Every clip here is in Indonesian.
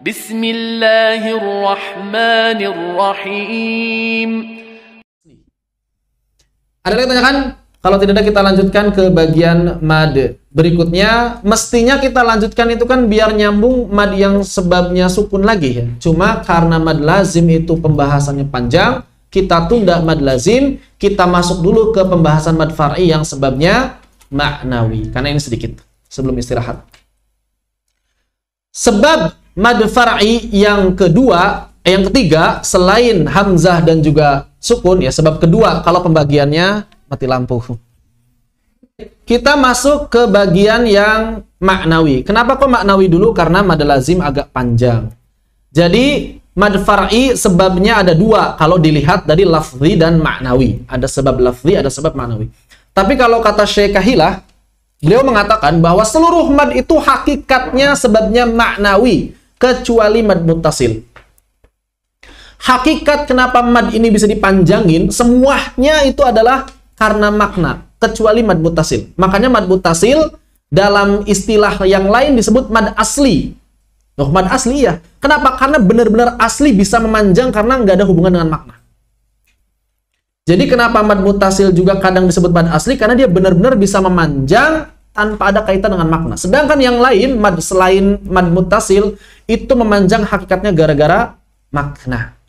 Bismillahirrahmanirrahim. Ada yang tanyakan? Kalau tidak ada kita lanjutkan ke bagian mad berikutnya. Mestinya kita lanjutkan itu kan biar nyambung mad yang sebabnya sukun lagi ya. Cuma karena mad lazim itu pembahasannya panjang, kita tunda mad lazim, kita masuk dulu ke pembahasan mad far'i yang sebabnya ma'nawi. Karena ini sedikit sebelum istirahat. Sebab mad far'i yang ketiga selain hamzah dan juga sukun ya, sebab kedua kalau pembagiannya mati lampu. Kita masuk ke bagian yang maknawi. Kenapa kok maknawi dulu? Karena mad lazim agak panjang. Jadi mad far'i sebabnya ada dua kalau dilihat dari lafzi dan maknawi. Ada sebab lafzi, ada sebab maknawi. Tapi kalau kata Syekh Kahilah, beliau mengatakan bahwa seluruh mad itu hakikatnya sebabnya maknawi kecuali mad muttasil. Hakikat kenapa mad ini bisa dipanjangin semuanya itu adalah karena makna, kecuali mad muttasil. Makanya mad muttasil dalam istilah yang lain disebut mad asli. Loh, mad asli ya. Kenapa? Karena benar-benar asli bisa memanjang karena nggak ada hubungan dengan makna. Jadi kenapa mad muttasil juga kadang disebut mad asli? Karena dia benar-benar bisa memanjang tanpa ada kaitan dengan makna. Sedangkan yang lain, mad selain mad muttasil, itu memanjang hakikatnya gara-gara makna.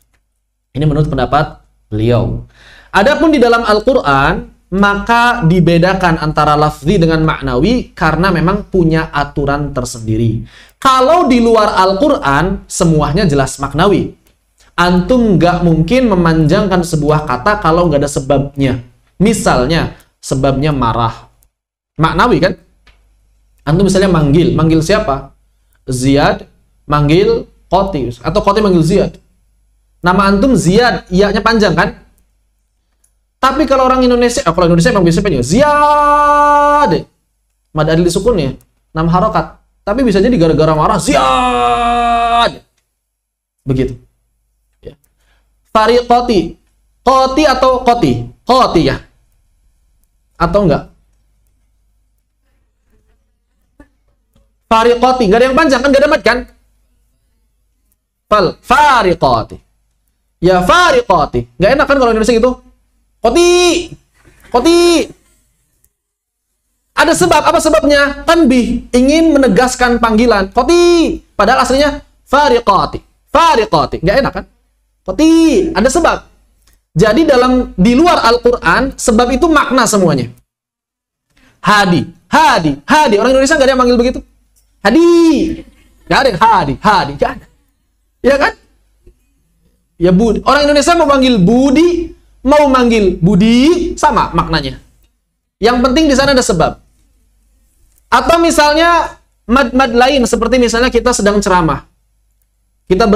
Ini menurut pendapat beliau. Adapun di dalam Al-Quran, maka dibedakan antara lafzi dengan maknawi karena memang punya aturan tersendiri. Kalau di luar Al-Quran, semuanya jelas maknawi. Antum nggak mungkin memanjangkan sebuah kata kalau nggak ada sebabnya. Misalnya, sebabnya marah. Maknawi kan? Antum misalnya manggil siapa? Ziyad, manggil Qoti. Atau Qoti manggil Ziyad. Nama antum Ziyad, iya-nya panjang kan? Tapi kalau orang Indonesia, kalau Indonesia memang biasanya panjang. Ziyad. Mad adil disukun ya. 6 harokat. Tapi bisa jadi gara-gara marah. Ziyad. Begitu. Ya. Fariqoti. Qoti atau Qoti? Qoti ya. Atau enggak? Fariqoti. Nggak ada yang panjang kan? Nggak ada mad kan? Fariqoti. Ya fariqoti. Nggak enak kan kalau Indonesia gitu? Qoti. Qoti. Ada sebab. Apa sebabnya? Tanbih. Ingin menegaskan panggilan. Qoti. Padahal aslinya fariqati. Fariqati. Nggak enak kan? Qoti. Ada sebab. Jadi di luar Al-Quran, sebab itu makna semuanya. Hadi. Hadi. Hadi. Orang Indonesia nggak ada yang manggil begitu. Hadi. Nggak ada yang hadi. Hadi. Nggak ada. Ya kan? Ya Budi. Orang Indonesia mau manggil Budi, mau manggil Budi, sama maknanya. Yang penting di sana ada sebab. Atau misalnya mad-mad lain, seperti misalnya kita sedang ceramah. Kita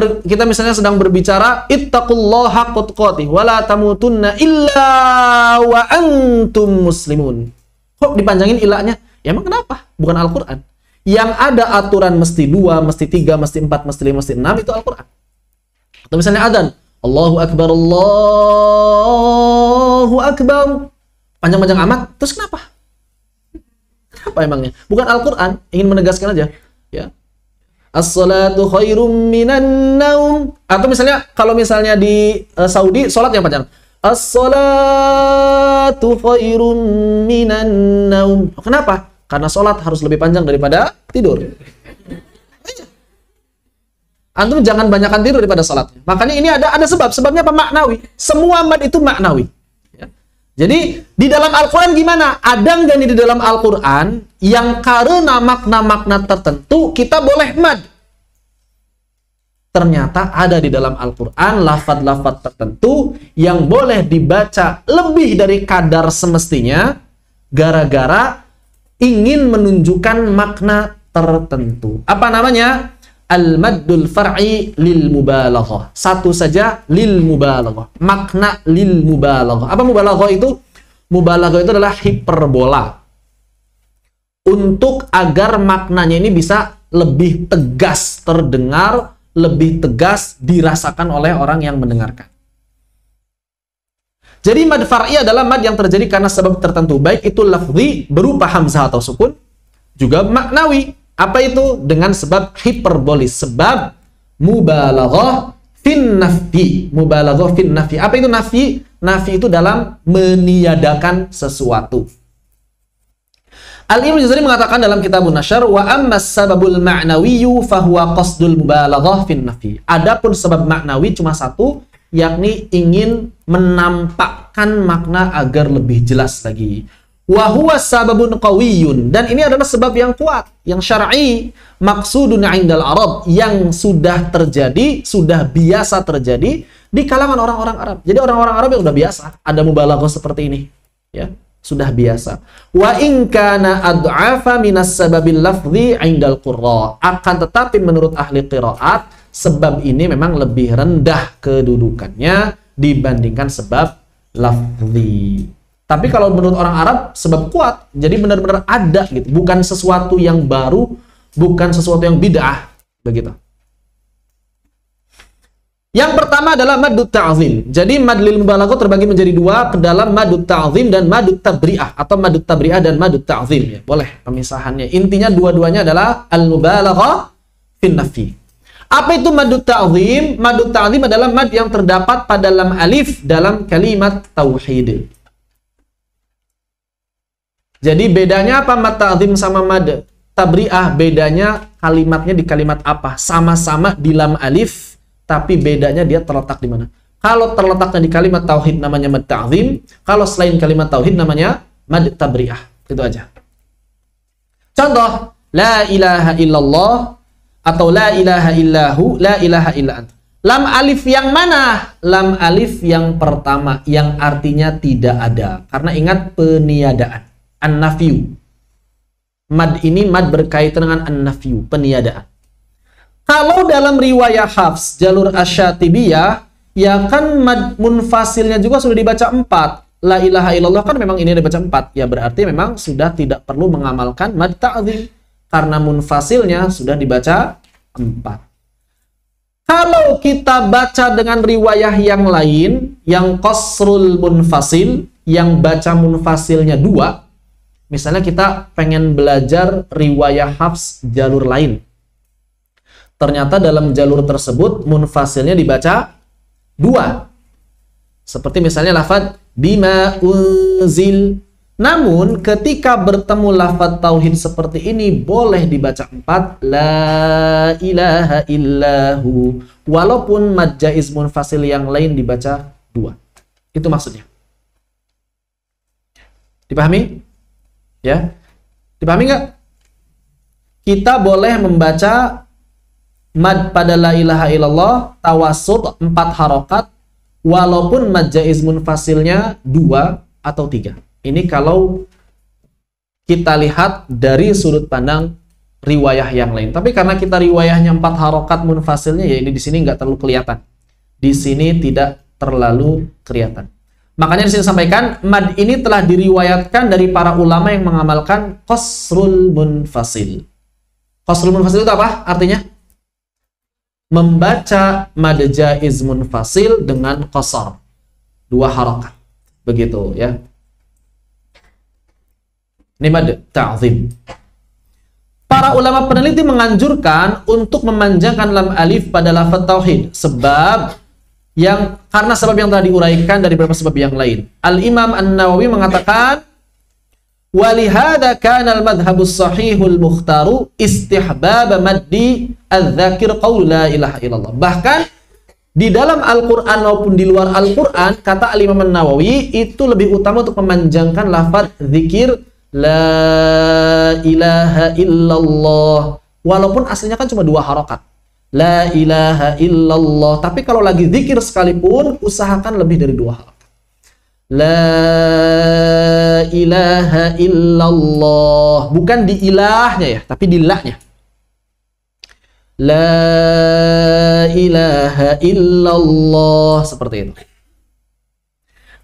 misalnya sedang berbicara, ittaqullaha haqqa tuqatih wa la tamutunna illa wa antum muslimun. Kok dipanjangin ilahnya? Ya emang kenapa? Bukan Al-Quran. Yang ada aturan mesti 2, mesti 3, mesti 4, mesti 5, mesti 6, itu Al-Quran. Atau misalnya adzan, Allahu Akbar, Allahu Akbar. Panjang-panjang amat, terus kenapa? Kenapa emangnya? Bukan Al-Quran, ingin menegaskan aja. Ya. As-salatu khairum minan naum. Atau misalnya, kalau misalnya di Saudi, sholat yang panjang. As-salatu khairum minan naum. Kenapa? Karena sholat harus lebih panjang daripada tidur. Antum jangan banyakkan tidur daripada salatnya. Makanya ini ada sebab. Sebabnya apa? Maknawi. Semua mad itu maknawi. Ya. Jadi di dalam Al-Quran gimana? Ada nggak nih di dalam Al-Quran yang karena makna-makna tertentu kita boleh mad? Ternyata ada di dalam Al-Quran lafaz-lafaz tertentu yang boleh dibaca lebih dari kadar semestinya gara-gara ingin menunjukkan makna tertentu. Apa namanya? Al-maddul far'i lil mubalaghah. Satu saja, lil mubalaghah. Makna lil mubalaghah. Apa mubalaghah itu? Mubalaghah itu adalah hiperbola. Untuk agar maknanya ini bisa lebih tegas terdengar, lebih tegas dirasakan oleh orang yang mendengarkan. Jadi mad far'i adalah mad yang terjadi karena sebab tertentu. Baik itu lafzi berupa hamzah atau sukun, juga maknawi. Apa itu? Dengan sebab hiperbolis. Sebab mubalaghah fin nafi. Mubalaghah fin nafi. Apa itu nafi? Nafi itu dalam meniadakan sesuatu. Al-Imam Jazari mengatakan dalam Kitabun Nasyr, wa ammas sababul ma'nawiyyu fahuwa qasdul mubalaghah fin nafi. Adapun sebab maknawi cuma satu, yakni ingin menampakkan makna agar lebih jelas lagi. Wa huwa sababun qawiyyun, dan ini adalah sebab yang kuat, yang syar'i, maqsudun 'indal Arab, yang sudah terjadi, sudah biasa terjadi di kalangan orang-orang Arab. Jadi orang-orang Arab yang sudah biasa ada mubalaghah seperti ini, ya. Sudah biasa. Wa in kana ad'afa minas sababil lafzi 'indal qurra. Akan tetapi menurut ahli qiraat, sebab ini memang lebih rendah kedudukannya dibandingkan sebab lafzi. Tapi kalau menurut orang Arab, sebab kuat. Jadi benar-benar ada gitu, bukan sesuatu yang baru, bukan sesuatu yang bid'ah, begitu. Yang pertama adalah madut ta'zim. Jadi mad lil mubalaghah terbagi menjadi dua, ke dalam madut ta'zim dan madut tabri'ah, atau madut tabri'ah dan madut ta'zim, ya. Boleh pemisahannya. Intinya dua-duanya adalah al-mubalaghah fin nafi. Apa itu madut ta'zim? Madut ta'zim adalah mad yang terdapat pada lam alif dalam kalimat tauhid. Jadi bedanya apa mad ta'zim sama mad tabri'ah? Bedanya kalimatnya di kalimat apa? Sama-sama di lam alif, tapi bedanya dia terletak di mana. Kalau terletaknya di kalimat tauhid namanya mad ta'zim, kalau selain kalimat tauhid namanya mad tabri'ah. Itu aja. Contoh, la ilaha illallah atau la ilaha illahu, la ilaha illa anta. Lam alif yang mana? Lam alif yang pertama, yang artinya tidak ada. Karena ingat peniadaan, an-nafyu. Mad ini mad berkaitan dengan an-nafyu, peniadaan. Kalau dalam riwayah Hafs, jalur Asyatibiyah, ya kan mad munfasilnya juga sudah dibaca 4. La ilaha illallah kan memang ini dibaca 4. Ya berarti memang sudah tidak perlu mengamalkan mad ta'zim, karena munfasilnya sudah dibaca 4. Kalau kita baca dengan riwayah yang lain, yang qasrul munfasil, yang baca munfasilnya 2, misalnya kita pengen belajar riwayah Hafs jalur lain. Ternyata dalam jalur tersebut munfasilnya dibaca 2. Seperti misalnya lafaz bima unzil. Namun ketika bertemu lafaz tauhid seperti ini boleh dibaca 4, la ilaha illahu. Walaupun mad jaiz munfasil yang lain dibaca 2. Itu maksudnya. Dipahami? Ya. Dipahami nggak? Kita boleh membaca mad pada la ilaha illallah tawassut 4 harokat, walaupun mad jaiz munfasilnya 2 atau 3. Ini kalau kita lihat dari sudut pandang riwayah yang lain. Tapi karena kita riwayahnya 4 harokat munfasilnya, ya ini di sini nggak terlalu kelihatan. Di sini tidak terlalu kelihatan. Makanya di sini sampaikan mad ini telah diriwayatkan dari para ulama yang mengamalkan qasrul munfasil. Qasrul munfasil itu apa artinya? Membaca mad jaiz munfasil dengan qasar, 2 harokat, begitu ya. Ini mad ta'zim. Para ulama peneliti menganjurkan untuk memanjangkan lam alif pada lafaz tauhid, karena sebab yang telah diuraikan dari beberapa sebab yang lain. Al-Imam An-Nawawi mengatakan, walihada kana al-madhhabus sahihul mukhtaru istihbab maddi adz-dzakir qaul la ilaha illallah. Bahkan di dalam Al-Qur'an maupun di luar Al-Qur'an, kata Al-Imam An-Nawawi, itu lebih utama untuk memanjangkan lafaz zikir la ilaha illallah. Walaupun aslinya kan cuma 2 harokat. La ilaha illallah. Tapi kalau lagi zikir sekalipun, usahakan lebih dari 2 harokat. La ilaha illallah. Bukan di ilahnya ya, tapi di la-nya. La ilaha illallah. Seperti itu.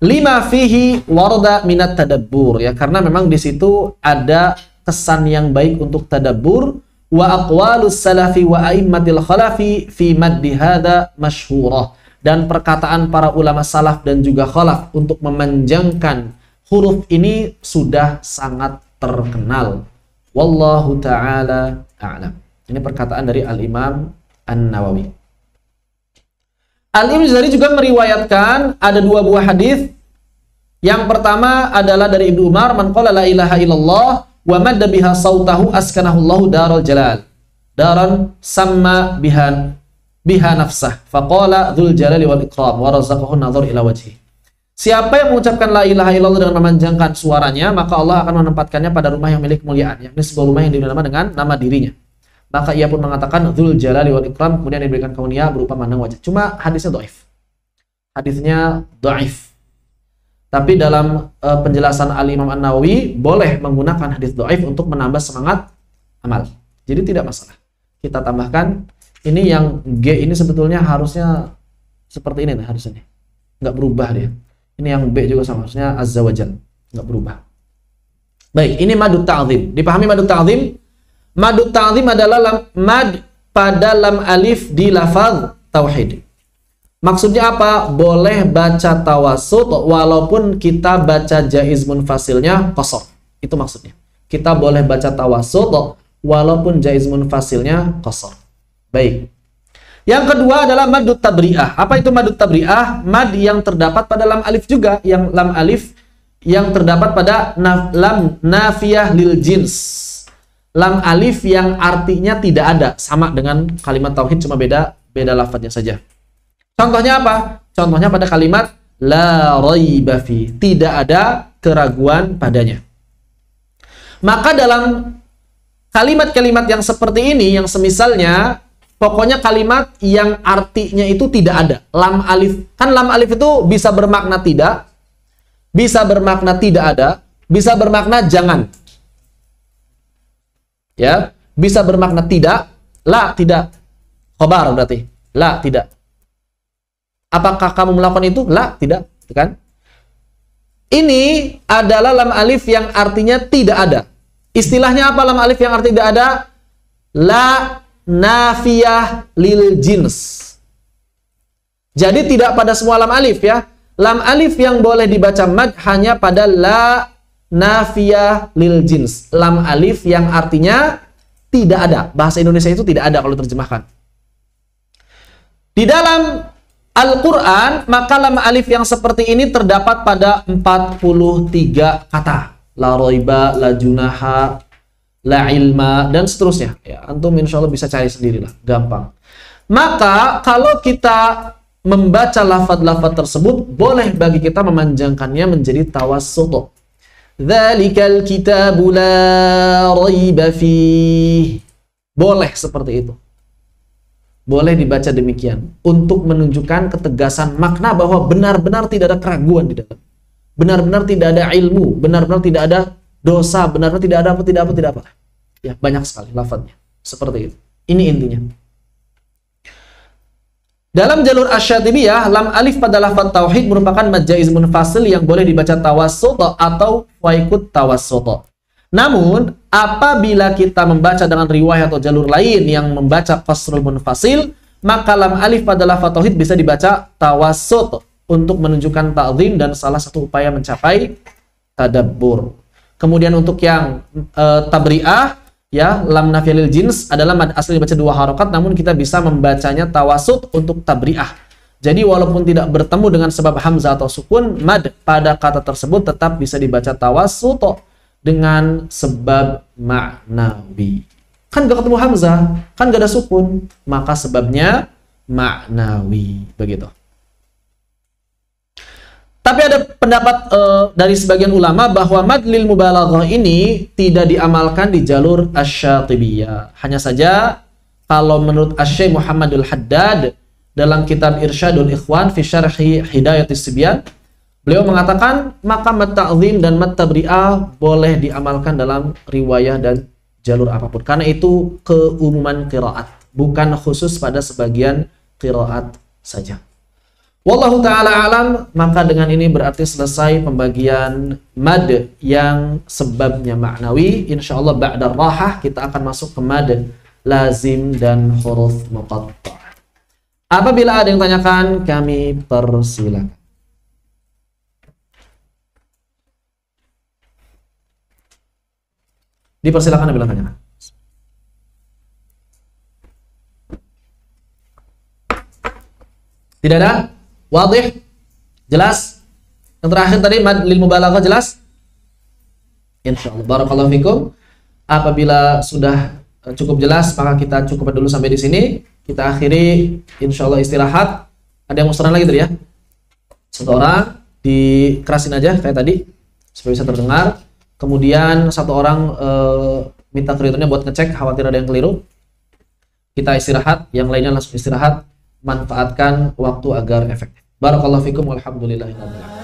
Lima fihi warda minat tadabbur, ya, karena memang di situ ada kesan yang baik untuk tadabbur. Wa aqwalus salafi wa aimmatil khalafi fi maddi hadza masyhurah. Dan perkataan para ulama salaf dan juga khalaf untuk memanjangkan huruf ini sudah sangat terkenal. Wallahu ta'ala a'lam. Ini perkataan dari Al-Imam An-Nawawi. Al-Imam Jazari juga meriwayatkan ada dua buah hadis. Yang pertama adalah dari Ibnu Umar, man qala la ilaha illallah wa madda biha sautahu askanahullahu daral jalal. Daran sama biha nafsah. Faqala dzul jalali wal ikram wa razaqahu an-nazar ila wajhi. Siapa yang mengucapkan la ilaha illallah dengan memanjangkan suaranya, maka Allah akan menempatkannya pada rumah yang milik kemuliaan, yakni sebuah rumah yang diberi nama dengan nama dirinya. Maka ia pun mengatakan dzul jalali wal ikram, kemudian diberikan karunia berupa mandang wajah. Cuma hadisnya dhaif. Hadisnya dhaif. Tapi dalam penjelasan Al-Imam An-Nawawi boleh menggunakan hadis dhaif untuk menambah semangat amal. Jadi tidak masalah. Kita tambahkan ini yang G ini sebetulnya harusnya seperti ini harusnya. Enggak berubah dia. Ini yang B juga sama, harusnya azza wajal. Enggak berubah. Baik, ini madud ta'zim. Dipahami madud ta'zim? Madud ta'zim adalah mad pada lam alif di lafaz tauhid. Maksudnya apa? Boleh baca tawassut walaupun kita baca jaiz munfasilnya qasar. Itu maksudnya. Kita boleh baca tawassut walaupun jaiz munfasilnya qasar. Baik. Yang kedua adalah madud tabri'ah. Apa itu madud tabri'ah? Mad yang terdapat pada lam alif juga, yang lam alif yang terdapat pada lam nafiyah lil jins. Lam alif yang artinya tidak ada, sama dengan kalimat tauhid, cuma beda lafadznya saja. Contohnya apa? Contohnya pada kalimat la raiba fi, tidak ada keraguan padanya. Maka dalam kalimat-kalimat yang seperti ini, yang semisalnya, pokoknya kalimat yang artinya itu tidak ada. Lam alif, kan lam alif itu bisa bermakna tidak, bisa bermakna tidak ada, bisa bermakna jangan. Ya, bisa bermakna tidak, la tidak. Khobar berarti, la tidak. Apakah kamu melakukan itu? La tidak, kan? Ini adalah lam alif yang artinya tidak ada. Istilahnya apa lam alif yang artinya tidak ada? La nafiyah lil jins. Jadi tidak pada semua lam alif ya. Lam alif yang boleh dibaca mad hanya pada la nafiyah lil jins. Lam alif yang artinya tidak ada. Bahasa Indonesia itu tidak ada kalau terjemahkan. Di dalam Al-Quran, maka lam alif yang seperti ini terdapat pada 43 kata. La roiba, la junaha, la ilma, dan seterusnya. Ya, antum insya Allah bisa cari sendirilah. Gampang. Maka kalau kita membaca lafaz-lafaz tersebut, boleh bagi kita memanjangkannya menjadi tawassut. Dzalikal kitabu la raiba fih. Boleh seperti itu. Boleh dibaca demikian untuk menunjukkan ketegasan makna bahwa benar-benar tidak ada keraguan di dalam. Benar-benar tidak ada ilmu, benar-benar tidak ada dosa, benar-benar tidak ada apa, tidak apa, tidak apa. Ya, banyak sekali lafadznya. Seperti itu. Ini intinya. Dalam jalur Asy-Syatibiyah, lam alif pada lafaz tauhid merupakan mad jaiz munfasil yang boleh dibaca tawassut atau waikut tawassut. Namun, apabila kita membaca dengan riwayat atau jalur lain yang membaca qasrul munfasil, maka lam alif pada lafaz tauhid bisa dibaca tawassut untuk menunjukkan ta'zim dan salah satu upaya mencapai tadabbur. Kemudian untuk yang tabri'ah, ya, lam nafiyah lil jins adalah mad asli dibaca 2 harokat, namun kita bisa membacanya tawassut untuk tabri'ah. Jadi walaupun tidak bertemu dengan sebab hamzah atau sukun, mad pada kata tersebut tetap bisa dibaca tawassut dengan sebab maknawi. Kan gak ketemu hamzah, kan gak ada sukun, maka sebabnya maknawi. Begitu. Tapi ada pendapat dari sebagian ulama bahwa mad lil mubalaghah ini tidak diamalkan di jalur Asy-Syatibiyah. Hanya saja kalau menurut Asy-Syaikh Muhammadul Haddad dalam kitab Irsyadul Ikhwan fi Syarhi Hidayatis Sibyan, beliau mengatakan maka mad ta'zim dan mad tabri'ah boleh diamalkan dalam riwayah dan jalur apapun. Karena itu keumuman qiraat, bukan khusus pada sebagian qiraat saja. Wallahu ta'ala alam, maka dengan ini berarti selesai pembagian mad yang sebabnya maknawi. Insyaallah ba'da rahah kita akan masuk ke mad lazim dan huruf muqatta'. Apabila ada yang tanyakan, kami persilakan. Dipersilakan apabila tanyakan. Tidak ada? Wadih? Jelas? Yang terakhir tadi mad lil mubalaghah jelas? Insyaallah. Barakallahu fikum. Apabila sudah cukup jelas, maka kita cukup dulu sampai di sini. Kita akhiri insyaallah istirahat. Ada yang mau saran lagi tadi ya? Satu orang dikerasin aja kayak tadi supaya bisa terdengar. Kemudian satu orang minta krediturnya buat ngecek, khawatir ada yang keliru. Kita istirahat, yang lainnya langsung istirahat. Manfaatkan waktu agar efektif. Barakallahu fikum walhamdulillahirabbil alamin.